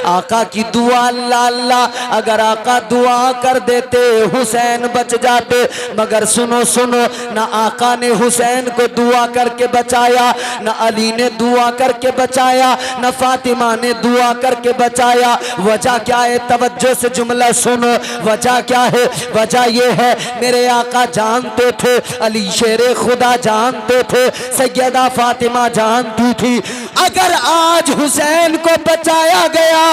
आका की दुआ अल्लाह अल्लाह, अगर आका दुआ कर देते हुसैन बच जाते। मगर सुनो सुनो, ना आका ने हुसैन को दुआ करके बचाया, ना अली ने दुआ करके बचाया, ना फातिमा ने दुआ करके बचाया। वजह क्या है? तवज्जो से जुमला सुनो। वजह क्या है? वजह ये है, मेरे आका जानते थे, अली शेरे खुदा जानते थे, सैयदा फातिमा जानती थी, अगर आज हुसैन को बचाया गया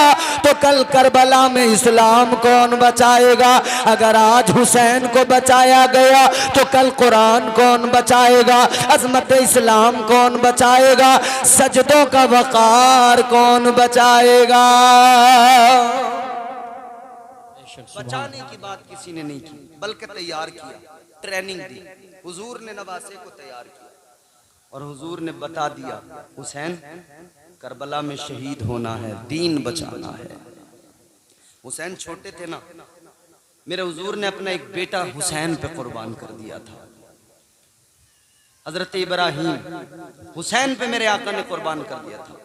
तो कल करबला में इस्लाम कौन बचाएगा? अगर आज हुसैन को बचाया गया तो कल कुरान कौन बचाएगा? अजमत इस्लाम कौन बचाएगा? सजदों का वकार कौन बचाएगा? बचाने की बात किसी ने नहीं की, बल्कि तैयार किया, ट्रेनिंग दी। हुजूर ने नवासे को तैयार किया और हुजूर ने बता दिया, हुसैन करबला में शहीद होना है, दीन बचाना है। हुसैन छोटे थे ना, मेरे हुजूर ने अपना एक बेटा हुसैन पे कुर्बान कर दिया था। हजरत इब्राहीम हुसैन पे मेरे आका ने कुर्बान कर दिया था।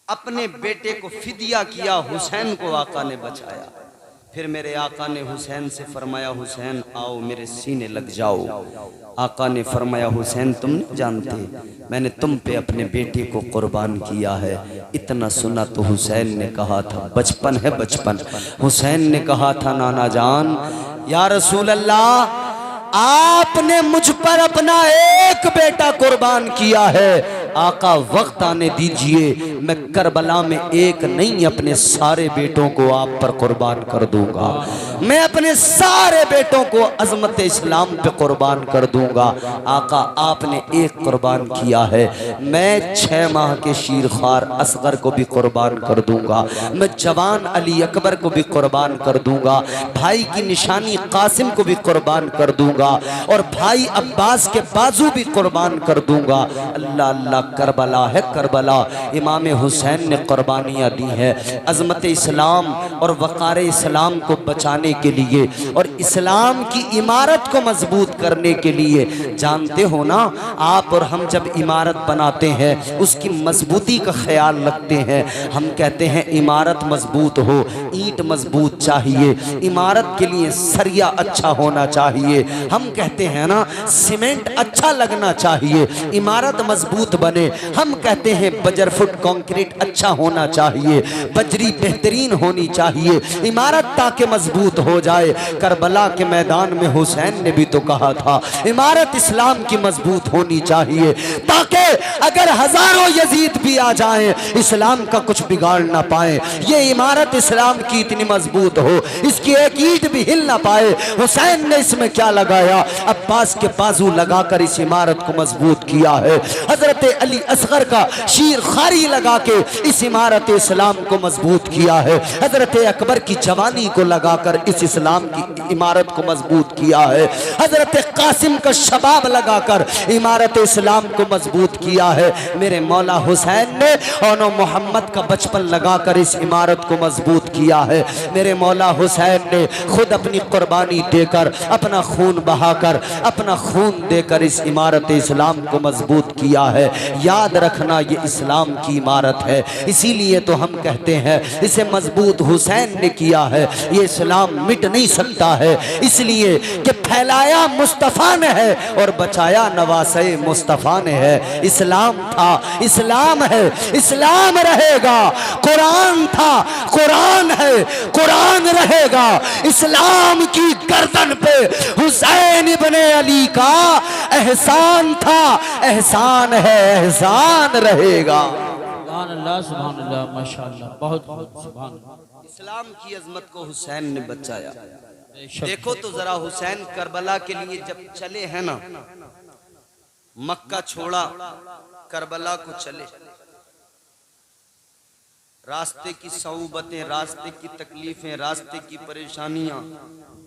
अपने बेटे को फिदिया किया, हुसैन को आका ने बचाया। फिर मेरे आका ने हुसैन से फरमाया, हुसैन आओ मेरे सीने लग जाओ। आका ने फरमाया, हुसैन तुम नहीं जानते मैंने तुम पे अपने बेटे को कुर्बान किया है। इतना सुना तो हुसैन ने कहा था, बचपन है बचपन। हुसैन ने कहा था, नाना जान या रसूल अल्लाह, आपने मुझ पर अपना एक बेटा कुर्बान किया है, आका वक्त आने दीजिए, मैं करबला में एक नहीं अपने सारे बेटों को आप पर कुर्बान कर दूंगा। मैं अपने सारे बेटों को अजमत इस्लाम पे कुर्बान कर दूंगा। आका आपने एक कुर्बान किया है, मैं 6 माह के शीरखार असगर को भी कुर्बान कर दूंगा, मैं जवान अली अकबर को भी कुर्बान कर दूंगा, भाई की निशानी कासिम को भी कुर्बान कर दूंगा और भाई अब्बास के बाजू भी कुर्बान कर दूंगा। अल्लाह अल्लाह, करबला है करबला, इमाम हुसैन ने कुर्बानियाँ दी है अजमत इस्लाम और वक़ार इस्लाम को बचाने के लिए और इस्लाम की इमारत को मजबूत करने के लिए। जानते हो ना, आप और हम जब इमारत बनाते हैं उसकी मजबूती का ख्याल रखते हैं। हम कहते हैं इमारत मजबूत हो, ईंट मजबूत चाहिए, इमारत के लिए सरिया अच्छा होना चाहिए। हम कहते हैं ना, सीमेंट अच्छा लगना चाहिए, इमारत मजबूत बने। हम कहते हैं बजर फुट कंक्रीट अच्छा होना चाहिए, बजरी बेहतरीन होनी चाहिए, इमारत ताकि मजबूत हो जाए। करबला के मैदान में हुसैन ने भी तो कहा था, इमारत इस्लाम की मजबूत होनी चाहिए ताकि अगर हजारों यजीद भी आ जाएं, इस्लाम का कुछ बिगाड़ ना पाए। ये इमारत इस्लाम की इतनी मजबूत हो, इसकी एक ईंट भी हिल ना पाए। हुसैन ने इसमें क्या लगाया? अब्बास के बाजू लगाकर इस इमारत को मजबूत किया है। हजरत अली असगर का शीर खारी लगा के इस इमारत इस्लाम को मजबूत किया है। हजरत अकबर की जवानी को लगाकर इस इस्लाम की इमारत को मजबूत किया है। हजरत कासिम का शबाब लगाकर इमारत इस्लाम को मजबूत किया है। मेरे मौला हुसैन ने और मोहम्मद का बचपन लगाकर इस इमारत को मजबूत किया है। मेरे मौला हुसैन ने खुद अपनी कुर्बानी देकर, अपना खून बहाकर, अपना खून देकर इस इमारत इस्लाम को मजबूत किया है। याद रखना, ये इस्लाम की इमारत है, इसीलिए तो हम कहते हैं इसे मजबूत हुसैन ने किया है। ये इस्लाम मिट नहीं सकता है, इसलिए कि फैलाया मुस्तफ़ा ने है और बचाया नवासे मुस्तफ़ा ने है। इस्लाम था, इस्लाम है, इस्लाम रहेगा। कुरान था, कुरान है, कुरान रहेगा। इस्लाम की गर्दन पे हुसैन इब्ने अली का एहसान था, एहसान है, एहसान रहेगा। सुभान अल्लाह, सुभान अल्लाह, माशाअल्लाह, बहुत बहुत सुभान अल्लाह। इस्लाम की अजमत को हुसैन ने बचाया। देखो तो जरा, हुसैन करबला के लिए जब चले हैं ना, मक्का छोड़ा, करबला को चले, रास्ते की सऊबतें, रास्ते की तकलीफें, रास्ते की परेशानियां,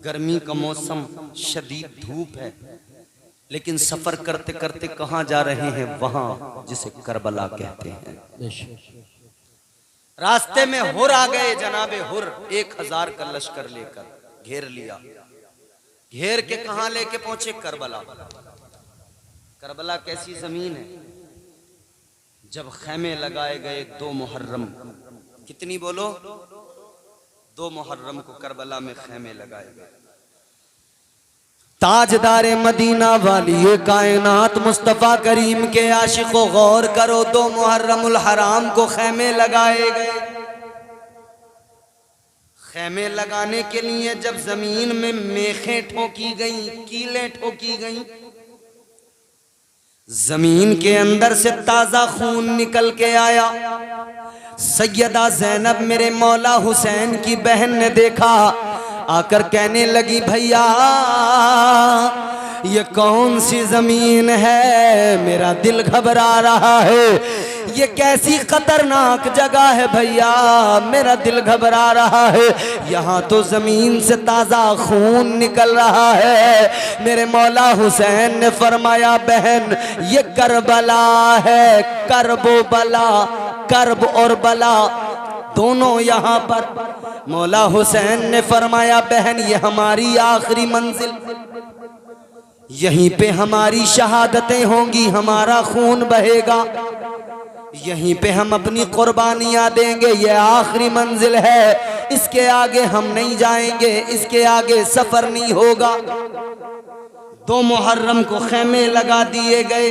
गर्मी का मौसम, शदीद धूप है, लेकिन सफर करते करते कहाँ जा रहे हैं? वहां जिसे करबला कहते हैं। रास्ते में हुर आ गए, जनाबे हुर 1000 का लश्कर लेकर घेर लिया। घेर के कहाँ लेके पहुंचे? करबला। करबला कैसी जमीन है? जब खैमे लगाए गए 2 मुहर्रम कितनी बोलो? 2 मुहर्रम को करबला में खैमे लगाए गए। ताजदारे मदीना वाली कायनात मुस्तफ़ा करीम के आशिको गौर करो, 2 मुहर्रमुल हराम को खैमे लगाए गए। खैमे लगाने के लिए जब जमीन में मेखें ठोकी गई, कीलें ठोकी गई, जमीन के अंदर से ताजा खून निकल के आया। सैयदा ज़ैनब मेरे मौला हुसैन की बहन ने देखा, आकर कहने लगी, भैया ये कौन सी जमीन है, मेरा दिल घबरा रहा है, ये कैसी खतरनाक जगह है भैया, मेरा दिल घबरा रहा है, यहाँ तो जमीन से ताजा खून निकल रहा है। मेरे मौला हुसैन ने फरमाया, बहन ये करबला है, करबो बला, करब और बला दोनों यहाँ पर। मौला हुसैन ने फरमाया, बहन ये हमारी आखिरी मंजिल, यहीं पे हमारी शहादतें होंगी, हमारा खून बहेगा, यहीं पे हम अपनी कुर्बानियां देंगे, ये आखिरी मंजिल है, इसके आगे हम नहीं जाएंगे, इसके आगे सफर नहीं होगा। 2 मुहर्रम को खैमे लगा दिए गए।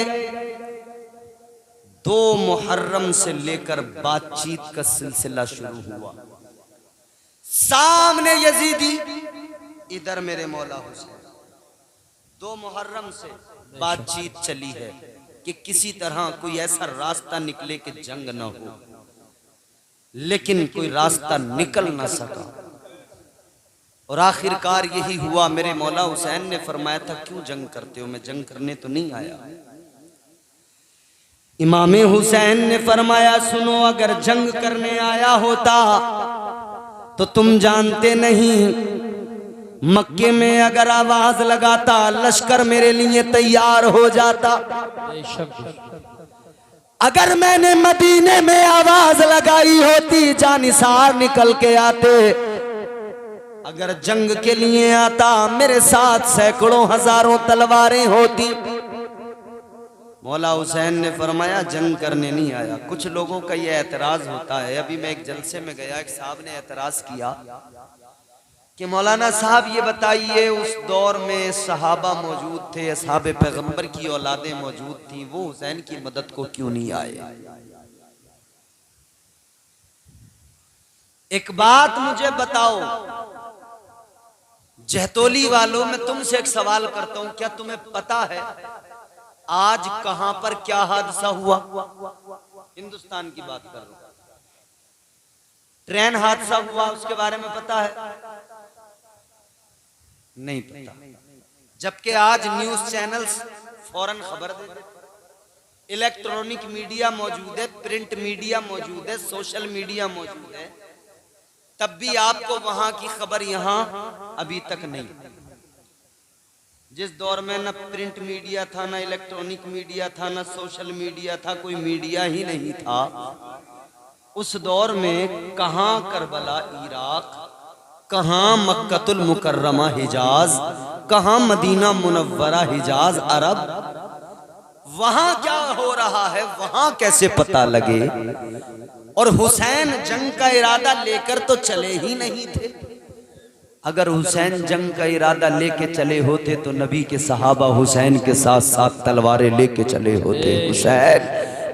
2 मुहर्रम से लेकर बातचीत का सिलसिला शुरू हुआ। सामने यजीदी, इधर मेरे मौला हुसैन। 2 मुहर्रम से बातचीत चली है कि किसी तरह कोई ऐसा रास्ता निकले कि जंग न हो, लेकिन कोई रास्ता निकल ना सका और आखिरकार यही हुआ। मेरे मौला हुसैन ने फरमाया था, क्यों जंग करते हो? मैं जंग करने तो नहीं आया। इमामे हुसैन ने फरमाया, सुनो, अगर जंग करने आया होता तो तुम जानते नहीं, मक्के में अगर आवाज लगाता लश्कर मेरे लिए तैयार हो जाता। अगर मैंने मदीने में आवाज लगाई होती जानिसार निकल के आते। अगर जंग के लिए आता मेरे साथ सैकड़ों हजारों तलवारें होती। मौला हुसैन ने फरमाया, जंग करने नहीं आया। कुछ लोगों का यह एतराज होता है। अभी मैं एक जलसे में गया, एक साहब ने एतराज किया कि मौलाना साहब ये बताइए, उस दौर में सहाबा मौजूद थे, असहाबे पैगंबर की औलादें मौजूद थी, वो हुसैन की मदद को क्यों नहीं आए? एक बात मुझे बताओ, जहतोली वालों, मैं तुमसे एक सवाल करता हूं, क्या तुम्हें पता है आज कहां पर क्या हादसा हुआ? हिंदुस्तान की बात कर रहा हूं। ट्रेन हादसा हुआ, उसके बारे में पता है? नहीं पता। जबकि आज न्यूज चैनल्स फौरन खबर देते, इलेक्ट्रॉनिक मीडिया मौजूद है, प्रिंट मीडिया मौजूद है, सोशल मीडिया मौजूद है, तब भी आपको वहां की खबर यहां अभी तक नहीं। जिस दौर में न प्रिंट मीडिया था, न इलेक्ट्रॉनिक मीडिया था, न सोशल मीडिया था, कोई मीडिया ही नहीं था, उस दौर में कहां करबला इराक, कहां मक्कतुल मुकर्रमा हिजाज, कहां मदीना मुनव्वरा हिजाज अरब, वहां क्या हो रहा है वहां कैसे पता लगे? और हुसैन जंग का इरादा लेकर तो चले ही नहीं थे। अगर हुसैन जंग का इरादा लेके चले होते तो नबी के सहाबा हुसैन के साथ साथ तलवारें लेके चले होते। हुसैन,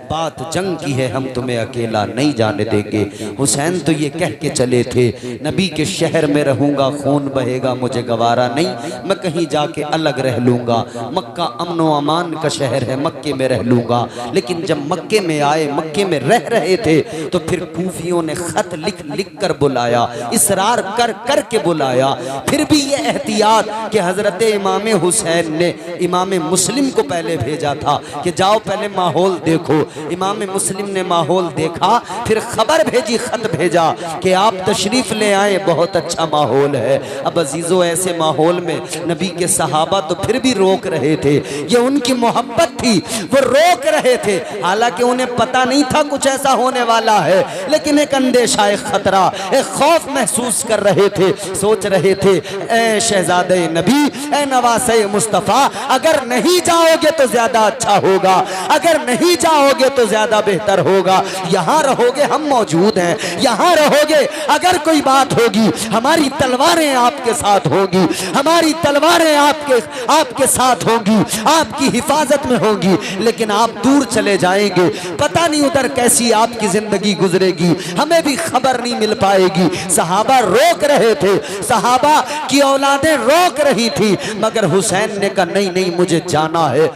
बात जंग की है, हम तुम्हें अकेला नहीं जाने देंगे। हुसैन तो ये कह के चले थे, नबी के शहर में रहूंगा, खून बहेगा, मुझे गवारा नहीं, मैं कहीं जाके अलग रह लूंगा, मक्का अमन व अमान का शहर है, मक्के में रह लूंगा। लेकिन जब मक्के में आए, मक्के में रह रहे थे, तो फिर कूफियों ने खत लिख लिख कर बुलाया, इसरार कर कर के बुलाया। फिर भी ये एहतियात कि हजरत इमाम हुसैन ने इमाम मुस्लिम को पहले भेजा था कि जाओ पहले माहौल देखो। इमाम मुस्लिम ने माहौल देखा, फिर खबर भेजी, खत भेजा कि आप तशरीफ ले आए, बहुत अच्छा माहौल है। अब अजीजों, ऐसे माहौल में नबी के सहाबा तो फिर भी रोक रहे थे, ये उनकी मोहब्बत थी, वो रोक रहे थे। हालांकि उन्हें पता नहीं था कुछ ऐसा होने वाला है, लेकिन एक अंदेशा, एक खतरा, एक खौफ महसूस कर रहे थे। सोच रहे थे, ए शहजादे नबी, ए नवासे मुस्तफ़ा, अगर नहीं जाओगे तो ज्यादा अच्छा होगा, अगर नहीं जाओगे तो ज्यादा बेहतर होगा। यहाँ रहोगे, हम मौजूद हैं, यहाँ रहोगे, अगर कोई बात होगी हमारी तलवारें आपके साथ होंगी, हमारी तलवारें आपके साथ होंगी, आपकी हिफाजत में होंगी। लेकिन आप दूर चले जाएंगे, पता नहीं उधर कैसी आपकी जिंदगी गुजरेगी, हमें भी खबर नहीं मिल पाएगी। सहाबा रोक रहे थे, सहाबा की औलादें रोक रही थी, मगर हुसैन ने कहा नहीं नहीं, मुझे जाना है।